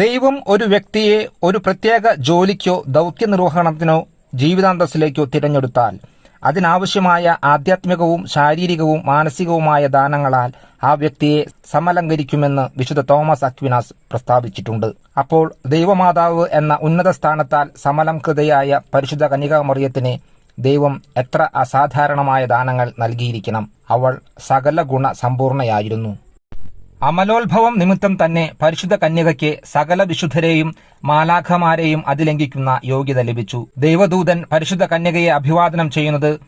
ദൈവം ഒരു വ്യക്തിയെ ഒരു പ്രത്യേക ജോലിക്കോ ദൗത്യനിർവഹണത്തിനോ ജീവിതാന്തസ്സിലേക്കോ തിരഞ്ഞെടുത്താൽ അതിനാവശ്യമായ ആധ്യാത്മികവും ശാരീരികവും മാനസികവുമായ ദാനങ്ങളാൽ ആ വ്യക്തിയെ സമലങ്കരിക്കുമെന്ന് വിശുദ്ധ തോമസ് അക്വിനാസ് പ്രസ്താവിച്ചിട്ടുണ്ട്. അപ്പോൾ ദൈവമാതാവ് എന്ന ഉന്നത സ്ഥാനത്താൽ സമലംകൃതയായ പരിശുദ്ധ കന്യകാമറിയത്തിന് ദൈവം എത്ര അസാധാരണമായ ദാനങ്ങൾ നൽകിയിരിക്കണം. അവൾ സകല ഗുണ സമ്പൂർണയായിരുന്നു. അമലോത്ഭവം നിമിത്തം തന്നെ പരിശുദ്ധ കന്യകയ്ക്ക് സകല വിശുദ്ധരെയും മാലാഖമാരെയും അതിലംഘിക്കുന്ന യോഗ്യത ലഭിച്ചു. ദൈവദൂതൻ പരിശുദ്ധ കന്യകയെ അഭിവാദനം ചെയ്യുന്നത്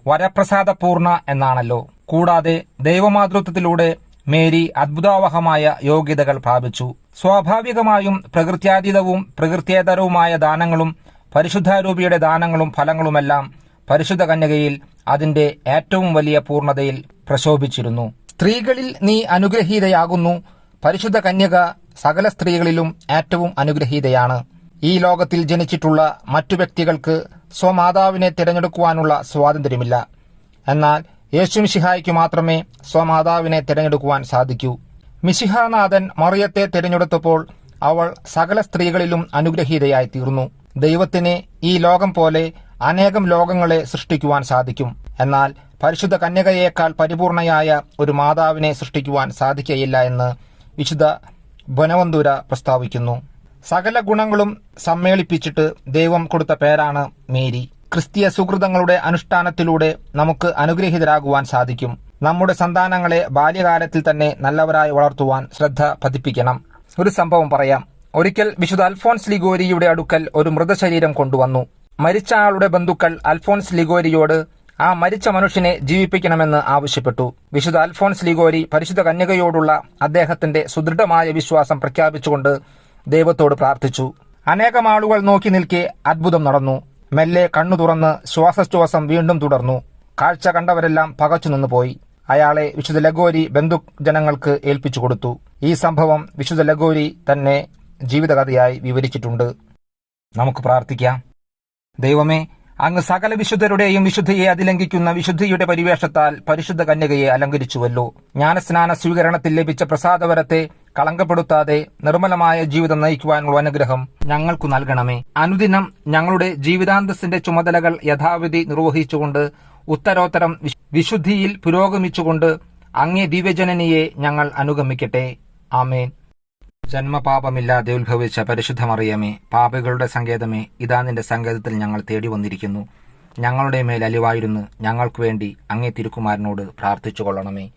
വരപ്രസാദപൂർണ എന്നാണല്ലോ. കൂടാതെ ദൈവമാതൃത്വത്തിലൂടെ മേരി അദ്ഭുതാവഹമായ യോഗ്യതകൾ പ്രാപിച്ചു. സ്വാഭാവികമായും പ്രകൃത്യാതീതവും പ്രകൃത്യേതരവുമായ ദാനങ്ങളും പരിശുദ്ധാരൂപിയുടെ ദാനങ്ങളും ഫലങ്ങളുമെല്ലാം പരിശുദ്ധ കന്യകയിൽ അതിന്റെ ഏറ്റവും വലിയ പൂർണ്ണതയിൽ പ്രശോഭിച്ചിരുന്നു. സ്ത്രീകളിൽ നീ അനുഗ്രഹീതയാകുന്നു. പരിശുദ്ധ കന്യക സകല സ്ത്രീകളിലും ഏറ്റവും അനുഗ്രഹീതയാണ്. ഈ ലോകത്തിൽ ജനിച്ചിട്ടുള്ള മറ്റു വ്യക്തികൾക്ക് സ്വമാതാവിനെ തിരഞ്ഞെടുക്കുവാനുള്ള സ്വാതന്ത്ര്യമില്ല. എന്നാൽ യേശു മിശിഹായ്ക്ക് മാത്രമേ സ്വമാതാവിനെ തിരഞ്ഞെടുക്കുവാൻ സാധിക്കൂ. മിശിഹാനാഥൻ മറിയത്തെ തിരഞ്ഞെടുത്തപ്പോൾ അവൾ സകല സ്ത്രീകളിലും അനുഗ്രഹീതയായി തീർന്നു. ദൈവത്തിന് ഈ ലോകം പോലെ അനേകം ലോകങ്ങളെ സൃഷ്ടിക്കുവാൻ സാധിക്കും. എന്നാൽ പരിശുദ്ധ കന്യകയേക്കാൾ പരിപൂർണയായ ഒരു മാതാവിനെ സൃഷ്ടിക്കുവാൻ സാധിക്കയില്ല എന്ന് വിശുദ്ധ ബൊനവന്തുര പ്രസ്താവിക്കുന്നു. സകല ഗുണങ്ങളും സമ്മേളിപ്പിച്ചിട്ട് ദൈവം കൊടുത്ത പേരാണ് മേരി. ക്രിസ്തീയ സുഹൃതങ്ങളുടെ അനുഷ്ഠാനത്തിലൂടെ നമുക്ക് അനുഗ്രഹീതരാകുവാൻ സാധിക്കും. നമ്മുടെ സന്താനങ്ങളെ ബാല്യകാലത്തിൽ തന്നെ നല്ലവരായി വളർത്തുവാൻ ശ്രദ്ധ പതിപ്പിക്കണം. ഒരു സംഭവം പറയാം. ഒരിക്കൽ വിശുദ്ധ അൽഫോൻസ് ലിഗോരിയുടെ അടുക്കൽ ഒരു മൃതശരീരം കൊണ്ടുവന്നു. മരിച്ച ആളുടെ ബന്ധുക്കൾ അൽഫോൻസ് ലിഗോരിയോട് ആ മരിച്ച മനുഷ്യനെ ജീവിപ്പിക്കണമെന്ന് ആവശ്യപ്പെട്ടു. വിശുദ്ധ അൽഫോൻസ് ലിഗോരി പരിശുദ്ധ കന്യകയോടുള്ള അദ്ദേഹത്തിന്റെ സുദൃഢമായ വിശ്വാസം പ്രഖ്യാപിച്ചുകൊണ്ട് ദൈവത്തോട് പ്രാർത്ഥിച്ചു. അനേകം ആളുകൾ നോക്കി നിൽക്കെ അത്ഭുതം നടന്നു. മെല്ലെ കണ്ണു തുറന്ന് ശ്വാസോച്ഛ്വാസം വീണ്ടും തുടർന്നു. കാഴ്ച കണ്ടവരെല്ലാം പകച്ചു നിന്നുപോയി. അയാളെ വിശുദ്ധ ലഗോരി ബന്ധുജനങ്ങൾക്ക് ഏൽപ്പിച്ചു കൊടുത്തു. ഈ സംഭവം വിശുദ്ധ ലഗോരി തന്നെ ജീവിതകഥയായി വിവരിച്ചിട്ടുണ്ട്. നമുക്ക് പ്രാർത്ഥിക്കാം. ദൈവമേ, അങ്ങ് സകല വിശുദ്ധരുടെയും വിശുദ്ധിയെ അതിലംഘിക്കുന്ന വിശുദ്ധിയുടെ പരിവേഷത്താൽ പരിശുദ്ധ കന്യകയെ അലങ്കരിച്ചുവല്ലോ. ജ്ഞാനസ്നാന സ്വീകരണത്തിൽ ലഭിച്ച പ്രസാദവരത്തെ കളങ്കപ്പെടുത്താതെ നിർമ്മലമായ ജീവിതം നയിക്കുവാനുള്ള അനുഗ്രഹം ഞങ്ങൾക്കു നൽകണമേ. അനുദിനം ഞങ്ങളുടെ ജീവിതാന്തസ്സിന്റെ ചുമതലകൾ യഥാവിധി നിർവഹിച്ചുകൊണ്ട് ഉത്തരോത്തരം വിശുദ്ധിയിൽ പുരോഗമിച്ചുകൊണ്ട് അങ്ങേ ദിവ്യജനനിയെ ഞങ്ങൾ അനുഗമിക്കട്ടെ. ആമേൻ. ജന്മപാപമില്ലാതെ ഉത്ഭവിച്ച പരിശുദ്ധ മറിയമേ, പാപികളുടെ സങ്കേതമേ, ഇതാ നിന്റെ സങ്കേതത്തിൽ ഞങ്ങൾ തേടി വന്നിരിക്കുന്നു. ഞങ്ങളുടെ മേൽ അലിവായിരുന്നു ഞങ്ങൾക്കു വേണ്ടി അങ്ങേ തിരുക്കുമാരനോട് പ്രാർത്ഥിച്ചു കൊള്ളണമേ.